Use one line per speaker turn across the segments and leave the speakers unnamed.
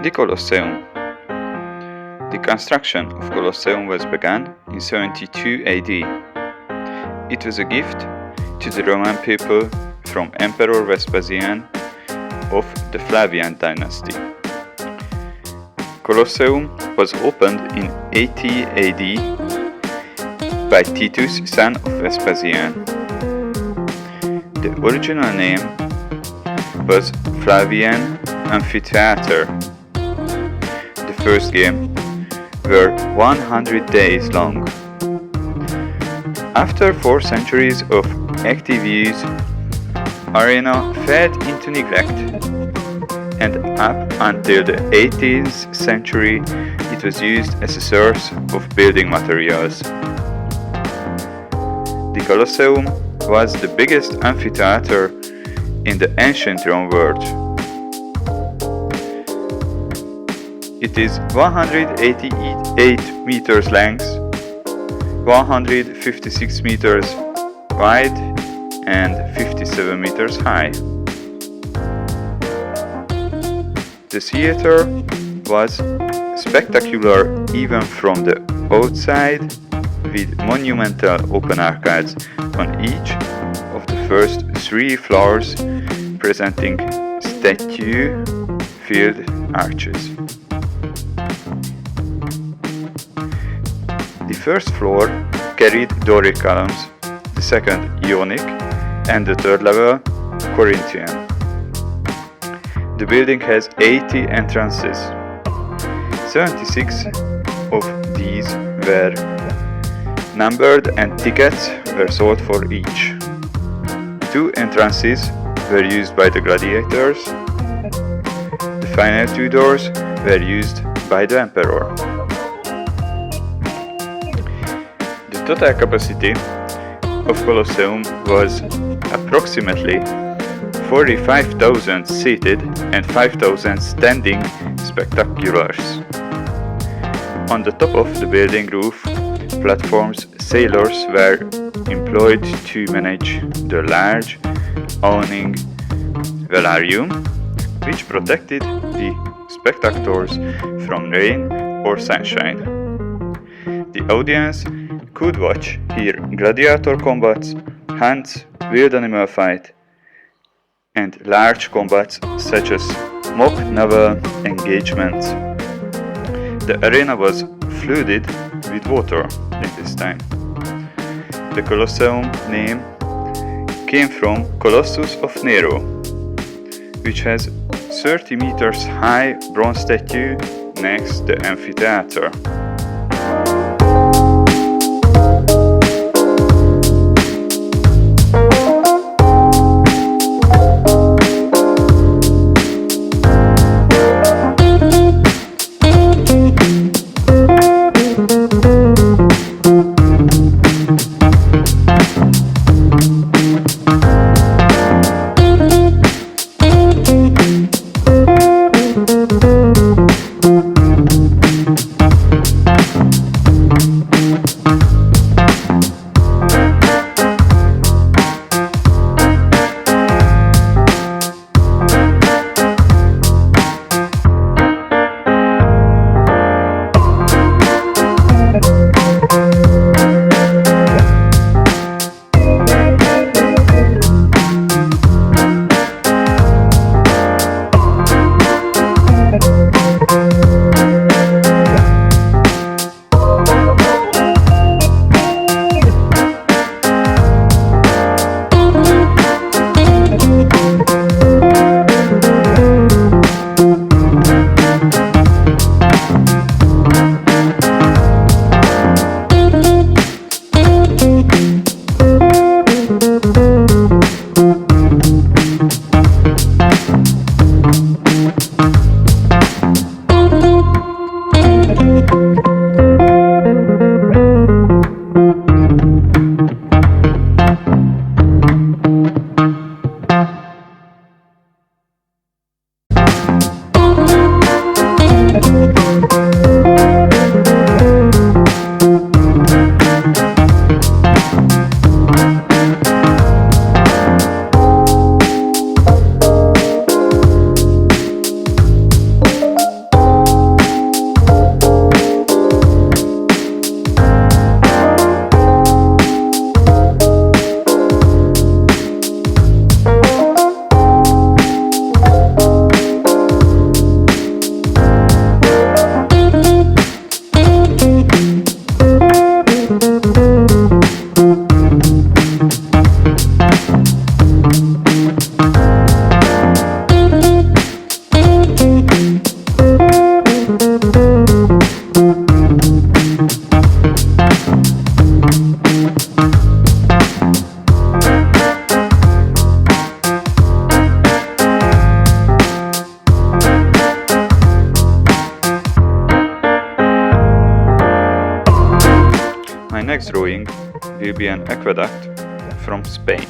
The Colosseum. The construction of Colosseum was begun in 72 AD. It was a gift to the Roman people from Emperor Vespasian of the Flavian dynasty. Colosseum was opened in 80 AD by Titus, son of Vespasian. The original name was Flavian Amphitheater. The first game were 100 days long. After 4 centuries of active use, arena fell into neglect, and up until the 18th century it was used as a source of building materials. The Colosseum was the biggest amphitheater in the ancient Rome world. It is 188 meters length, 156 meters wide, and 57 meters high. The theater was spectacular even from the outside, with monumental open arcades on each of the first 3 floors presenting statue-filled arches. The first floor carried Doric columns, the second Ionic, and the third level Corinthian. The building has 80 entrances. 76 of these were numbered and tickets were sold for each. 2 entrances were used by the gladiators. The final 2 doors were used by the emperor. The total capacity of Colosseum was approximately 45,000 seated and 5,000 standing spectaculars. On the top of the building roof platforms, sailors were employed to manage the large awning velarium, which protected the spectators from rain or sunshine. The audience could watch here gladiator combats, hunts, wild animal fight, and large combats such as mock naval engagements. The arena was flooded with water at this time. The Colosseum name came from Colossus of Nero, which has 30 meters high bronze statue next the amphitheater. next drawing will be an aqueduct from Spain.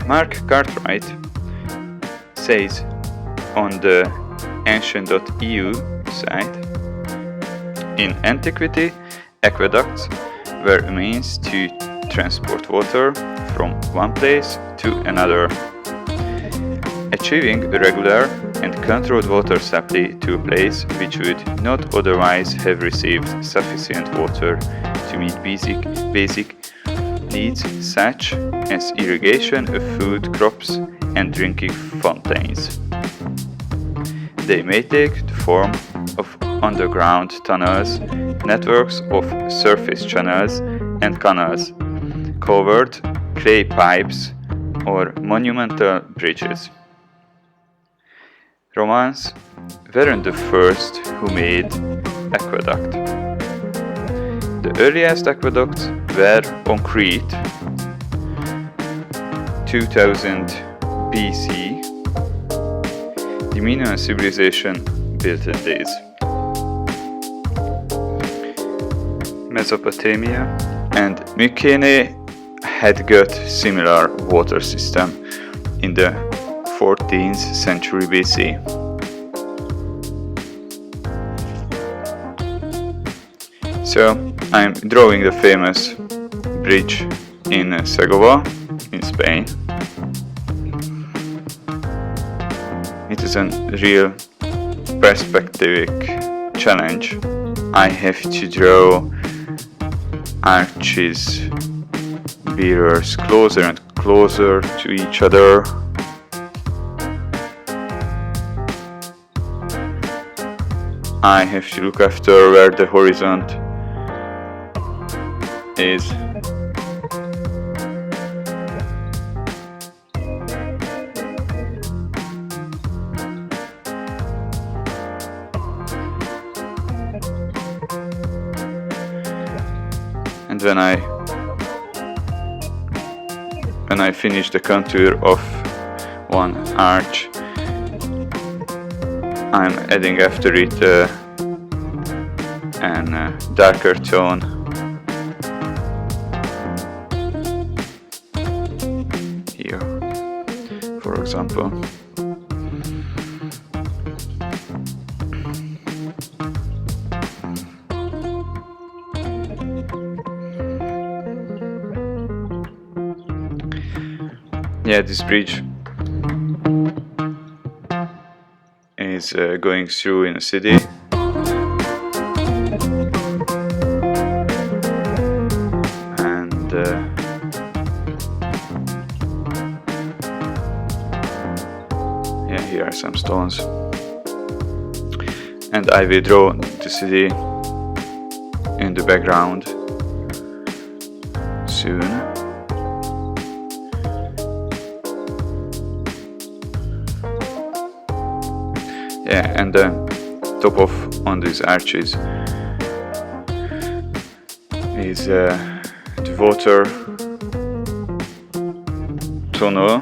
Mark Cartwright says on the ancient.eu site, in antiquity, aqueducts were a means to transport water from one place to another, achieving a regular and controlled water supply to a place which would not otherwise have received sufficient water to meet basic needs such as irrigation of food crops and drinking fountains. They may take the form of underground tunnels, networks of surface channels and canals, covered clay pipes, or monumental bridges. Romans weren't the first who made aqueduct. The earliest aqueducts were on Crete, 2000 BC. The Minoan civilization built these. Mesopotamia and Mycenae had got similar water system in the 14th century BC. So I'm drawing the famous bridge in Segovia, in Spain. It is a real perspective challenge. I have to draw arches, bearers closer and closer to each other. I have to look after where the horizon is. And when I finish the contour of one arch, I'm adding after it a darker tone. Here, for example. Yeah, this bridge is going through in a city. And yeah, here are some stones. And I will draw the city in the background soon. Yeah, and the top of on these arches is the water tunnel.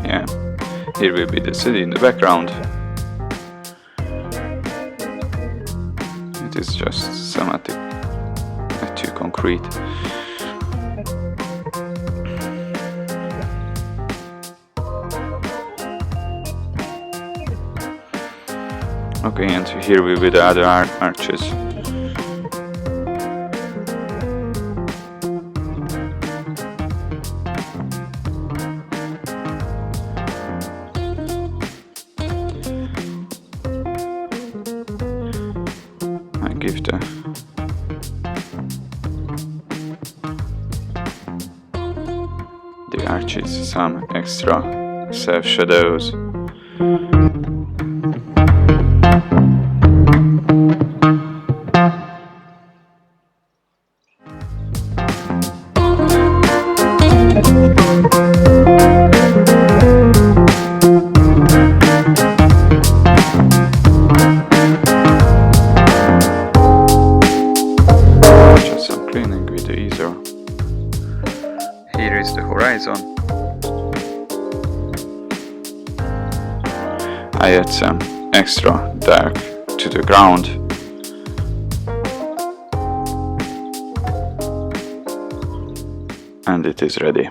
Yeah, here will be the city in the background. It is just schematic, not too concrete. Okay, and here will be the other arches. Give the arches some extra self shadows. laser. Here is the horizon. I add some extra dark to the ground. And it is ready.